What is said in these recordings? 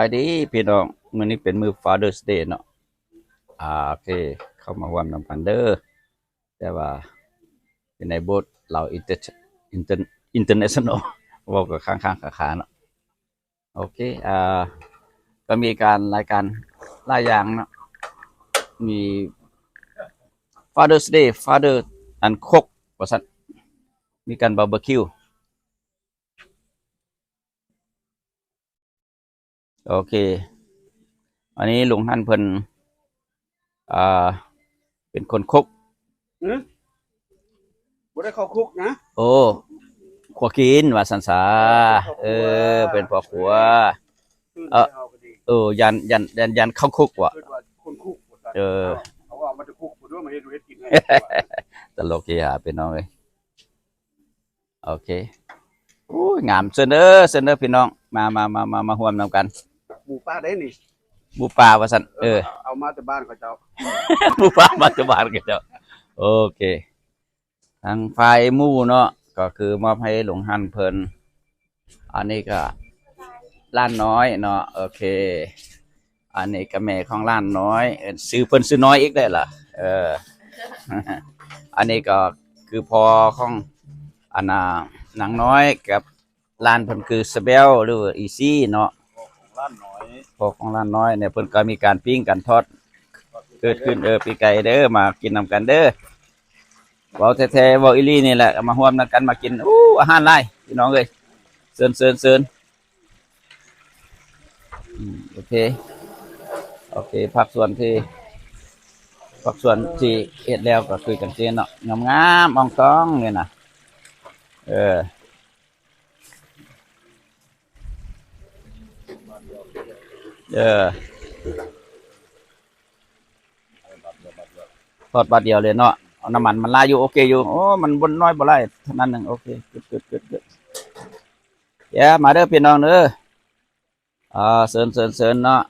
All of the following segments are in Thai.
ไปดีพี่น้องมื้อนี้เป็นมื้อ Father's Day เนาะโอเคเข้ามาร่วมนำกันเด้อแต่ว่าเป็นในโบสถ์เราอินเตอร์อินเตอร์เนชั่นแนลเว้ากับข้างๆขาๆเนาะโอเคก็มีการรายการหลายอย่างเนาะมี Father's Day Father and Cook ว่าซั่นมีการบาร์บีคิวโอเคอันนี้ลุงฮั่นเพิ่นอ่าเป็นคนคุกอือบ่ได้เข้าคุกนะโอ้ขัวกินว่าสันสาเออเป็นพ่อครัวตื่นเออแต่เฮาก็ดียันเข้าคุกว่ะคิดว่าคนคุกบ่ซั่นเออเอาว่ามันจะคุกบ่ด้วยมาเฮ็ดกินให้ ตลกเฮฮาพี่น้องเอ้ยโอเคโอ้ยงามเสนอพี่น้องมาร่วมนำกันหมู่ป้าได้นี่หมูป่าว่าซั่นเอามาแต่บ้านเขาเจ้า หมูป่ามาจากบ้านกันเจ้าโอเคทางฝ่ายหมู่เนาะก็คือมอบให้หลวงหั่นเพิ่นอันนี้ก็ล้านน้อยเนาะโอเคอันนี้ก็แม่ของล้านน้อยซื้อเพิ่นซื้อน้อยอีกได้ล่ะเออ อันนี้ก็คือพอของอันน่ะนางน้อยกับล้านเพิ่นคือสเบลหรือว่าอีซี่เนาะร้านน้อยพอของล้านน้อยเนี่ยเพิ่นก็มีการปิ้งกันทอดเกิดขึ้นปีไก่เด้อมากินนำกันเด้อเว้าแท้ๆเว้าอีหลีนี่แหละมาร่วมนำกันมากินอาหารหลายพี่น้องเอ้ยเชิญโอเคภาคส่วนที่เฮ็ดแล้วก็คือจังซี่เนาะงามๆอ่องตองนี่น่ะเออเออทอดบาดเดียวเลยเนาะเอาน้ำมันมันลายอยู่โอเคอยู่โอ้มันบ่น้อยบ่หลายเท่านั้นหนึงโอเคกึดมาเด้อพี่น้องเด้อเชิญเนาะ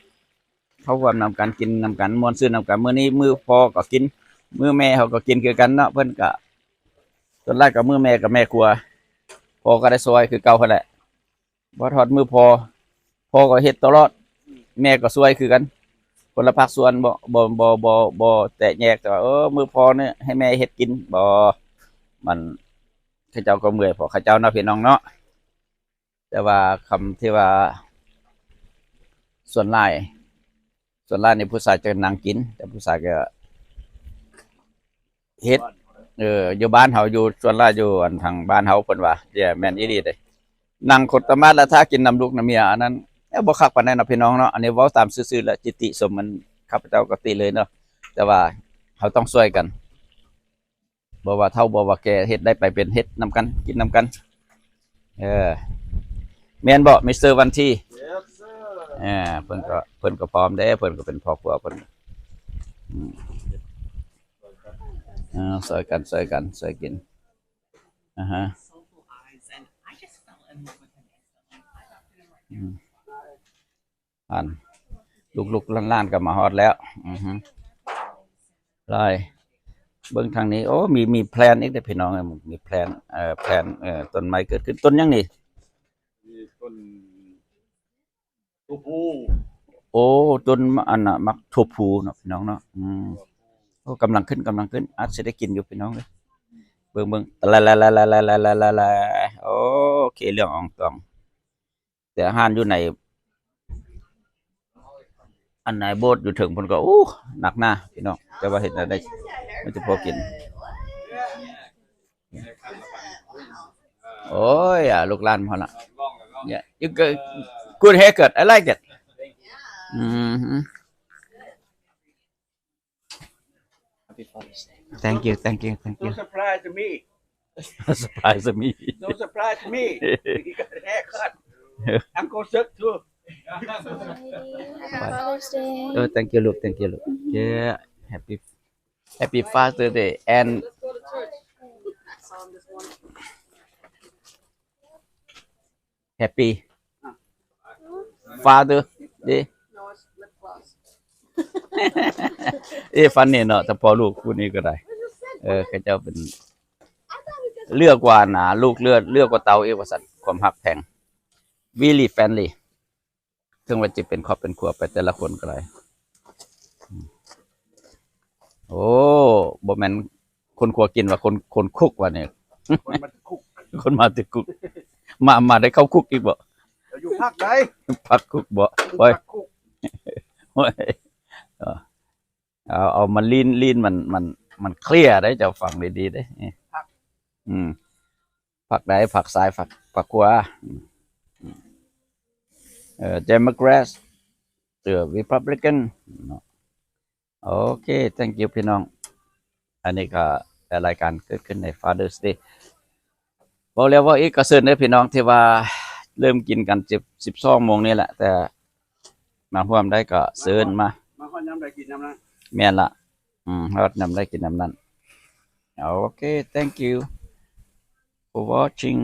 เขาร่วมนำกันกินนำกันม่วนซื่นนำกันมื้อนี้มื้อพ่อก็กินมื้อแม่เขาก็กินคือกันเนาะเพิ่นก็ส่วนหลายก็มื้อแม่กับแม่ครัวพ่อก็ได้ซอยคือเก่าหั่นแหละบ่ทอดมื้อพ่อก็เฮ็ดตลอดแม่ก็ซวยคือกันคนละภาคส่วนบ่แตกแยกแต่ว่ามื้อพ่อเนี่ยให้แม่เฮ็ดกินบ่มันเขาเจ้าก็เมื่อยเพราะเขาเจ้าเนาะพี่น้องเนาะแต่ว่าคำที่ว่าส่วนหลายนี่ผู้ชายจะนั่งกินแต่ผู้ชายก็เฮ็ดอยู่บ้านเฮาอยู่ส่วนหลายอยู่อันทางบ้านเฮาเพิ่นว่าแม่นอีหลีเด้นั่งคดตะมาดแล้วถ้ากินน้ำลูกน้ำเมียอันนั้นบ่คักปานใดเนาะพี่น้องเนาะอันนี้เว้าตามซื่อๆแล้วจิตติสมมันข้าพเจ้าก็ติเลยเนาะแต่ว่าเฮาต้องช่วยกันบ่ว่าเฒ่าบ่ว่าแก่เฮ็ดได้ไปเป็นเฮ็ดนำกันกินนำกันเออแม่นบ่มิสเตอร์วันทีYes sir เพิ่นก็พร้อมเด้เพิ่นก็เป็นพ่อครัวเพิ่นอืมช่วยกันช่วยกินอ่าฮะอืมอันลูกๆล้านๆก็มาฮอดแล้วอือฮึได้เบิ่งทางนี้โอ้มีแพลนอีกเด้อพี่น้องมีแพลนแพลนต้นไม้เกิดขึ้นต้นหยังนี่มีต้นตัวผู้โอ้ต้นอันน่ะมักถั่วพูเนาะพี่น้องเนาะโอ้กำลังขึ้นอาจสิได้กินอยู่พี่น้องเอ้ยเบิ่งละโอเคเรื่องอ่องตองแต่อาหารอยู่ไหนอันไหนโบสถ์อยู่ถึงเพิ่นก็หนักหน้าพี่น้องแต่ว่าเฮ็ดได้มันจะพอกินโอ้ยลูกหลานพอละ yeah you good haircut I like it mm-hmm. thank you No surprise to me surprise me No surprise to me He got a haircut Uncle Suk too Father's Day. thank you look yeah happy Father's Day and happy Father Day ฟันเนี่ยเนาะแต่พอลูกคู่นี้ก็ได้เขาเจ้าเป็นเลือกกว่าหนาลูกเลือกกว่าเตาเอกว่าสัตว์ความหักแพง really friendly ถึงว่าจะเป็นครอบเป็นครัวไปแต่ละคนก็ได้โอ้บ่แม่นคนครัวกินว่าคนคุกว่าเนี่ย คนมันคุก คนมาติดคุกมาได้เข้าคุกอีกบ่ อยู่ภาคใด พักคุกบ่โอ้ย ภาคคุก โอ้ยเอามันลีนมันเคลียร์ได้เจ้าฟังดีๆได้อืมผักใดผักซ้ายผักขวาDemocrats Republican โอเค thank you พี่น้อง อันนี้ก็รายการเกิดขึ้นใน Father's Day บอกแล้วว่าอีกกระเซินเด้อพี่น้องที่ว่าเริ่มกินกัน12โมงนี่แหละ แต่มาร่วมได้ก็เซินมา มาข้อนย้ำได้กินน้ำนะ แม่นละฮอดนำได้กินน้ำนั้นโอเค thank you for watching